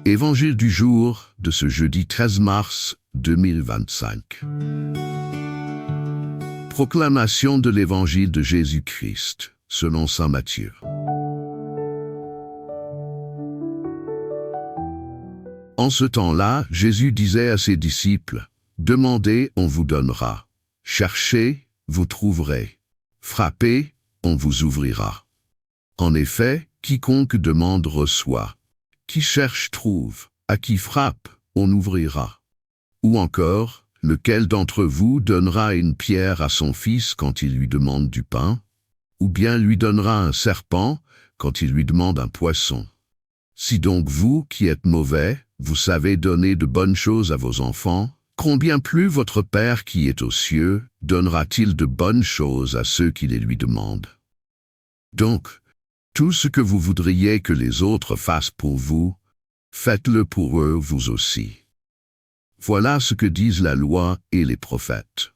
Évangile du jour de ce jeudi 13 mars 2025. Proclamation de l'Évangile de Jésus-Christ, selon saint Matthieu. En ce temps-là, Jésus disait à ses disciples, « Demandez, on vous donnera. Cherchez, vous trouverez. Frappez, on vous ouvrira. En effet, quiconque demande reçoit. Qui cherche trouve, à qui frappe, on ouvrira. » Ou encore, lequel d'entre vous donnera une pierre à son fils quand il lui demande du pain? Ou bien lui donnera un serpent quand il lui demande un poisson? Si donc vous, qui êtes mauvais, vous savez donner de bonnes choses à vos enfants, combien plus votre Père qui est aux cieux donnera-t-il de bonnes choses à ceux qui les lui demandent? Donc, tout ce que vous voudriez que les autres fassent pour vous, faites-le pour eux vous aussi. Voilà ce que disent la loi et les prophètes.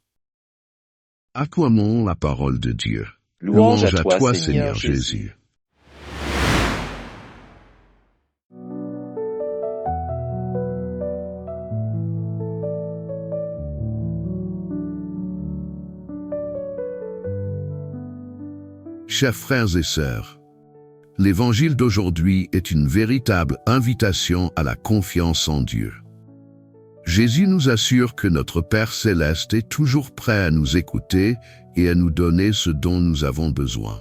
Acclamons la parole de Dieu. Louange à toi, Seigneur Jésus. Chers frères et sœurs, l'Évangile d'aujourd'hui est une véritable invitation à la confiance en Dieu. Jésus nous assure que notre Père céleste est toujours prêt à nous écouter et à nous donner ce dont nous avons besoin.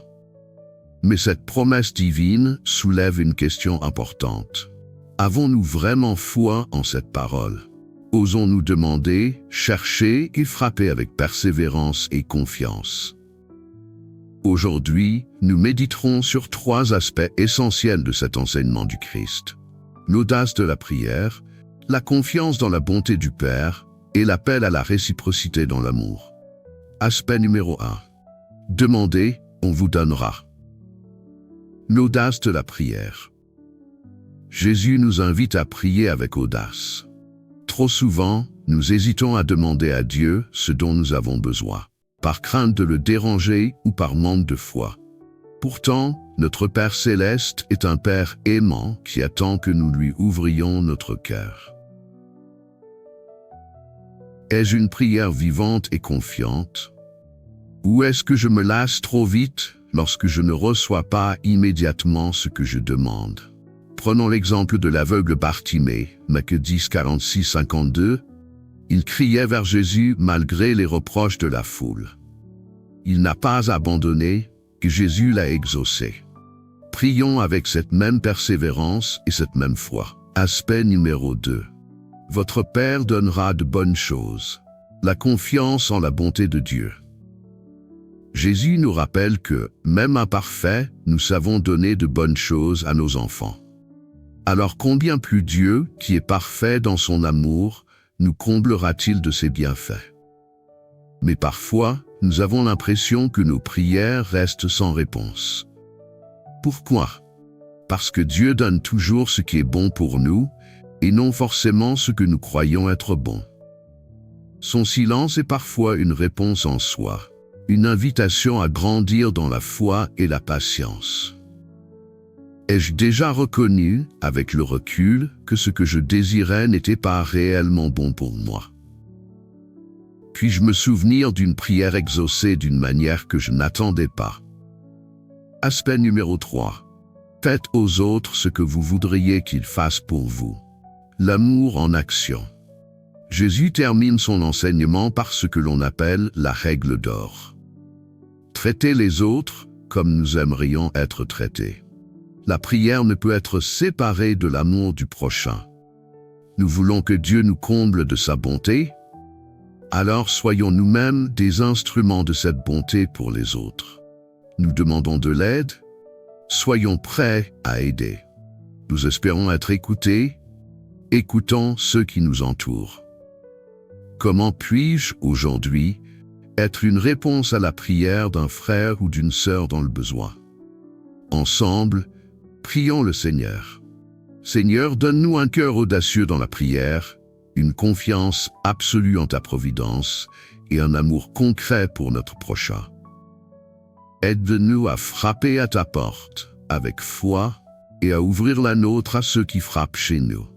Mais cette promesse divine soulève une question importante. Avons-nous vraiment foi en cette parole? Osons-nous demander, chercher et frapper avec persévérance et confiance? Aujourd'hui, nous méditerons sur 3 aspects essentiels de cet enseignement du Christ. L'audace de la prière, la confiance dans la bonté du Père et l'appel à la réciprocité dans l'amour. Aspect numéro 1. Demandez, on vous donnera. L'audace de la prière. Jésus nous invite à prier avec audace. Trop souvent, nous hésitons à demander à Dieu ce dont nous avons besoin, par crainte de le déranger ou par manque de foi. Pourtant, notre Père céleste est un Père aimant qui attend que nous lui ouvrions notre cœur. Ai-je une prière vivante et confiante? Ou est-ce que je me lasse trop vite lorsque je ne reçois pas immédiatement ce que je demande? Prenons l'exemple de l'aveugle Bartimée, Matthieu 10, 46-52. Il criait vers Jésus malgré les reproches de la foule. Il n'a pas abandonné, et Jésus l'a exaucé. Prions avec cette même persévérance et cette même foi. Aspect numéro 2. Votre Père donnera de bonnes choses. La confiance en la bonté de Dieu. Jésus nous rappelle que, même imparfaits, nous savons donner de bonnes choses à nos enfants. Alors combien plus Dieu, qui est parfait dans son amour, nous comblera-t-il de ses bienfaits? Mais parfois, nous avons l'impression que nos prières restent sans réponse. Pourquoi? Parce que Dieu donne toujours ce qui est bon pour nous, et non forcément ce que nous croyons être bon. Son silence est parfois une réponse en soi, une invitation à grandir dans la foi et la patience. Ai-je déjà reconnu, avec le recul, que ce que je désirais n'était pas réellement bon pour moi? Puis-je me souvenir d'une prière exaucée d'une manière que je n'attendais pas? Aspect numéro 3. Faites aux autres ce que vous voudriez qu'ils fassent pour vous. L'amour en action. Jésus termine son enseignement par ce que l'on appelle la règle d'or. Traitez les autres comme nous aimerions être traités. La prière ne peut être séparée de l'amour du prochain. Nous voulons que Dieu nous comble de sa bonté, alors soyons nous-mêmes des instruments de cette bonté pour les autres. Nous demandons de l'aide, soyons prêts à aider. Nous espérons être écoutés, écoutons ceux qui nous entourent. Comment puis-je, aujourd'hui, être une réponse à la prière d'un frère ou d'une sœur dans le besoin? Ensemble, prions le Seigneur. Seigneur, donne-nous un cœur audacieux dans la prière, une confiance absolue en ta providence et un amour concret pour notre prochain. Aide-nous à frapper à ta porte avec foi et à ouvrir la nôtre à ceux qui frappent chez nous.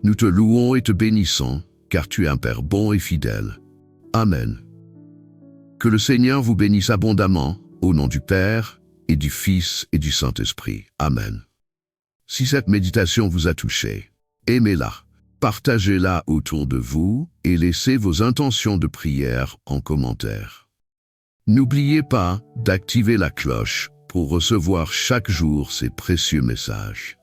Nous te louons et te bénissons, car tu es un Père bon et fidèle. Amen. Que le Seigneur vous bénisse abondamment, au nom du Père, et du Fils et du Saint-Esprit. Amen. Si cette méditation vous a touché, aimez-la, partagez-la autour de vous et laissez vos intentions de prière en commentaire. N'oubliez pas d'activer la cloche pour recevoir chaque jour ces précieux messages.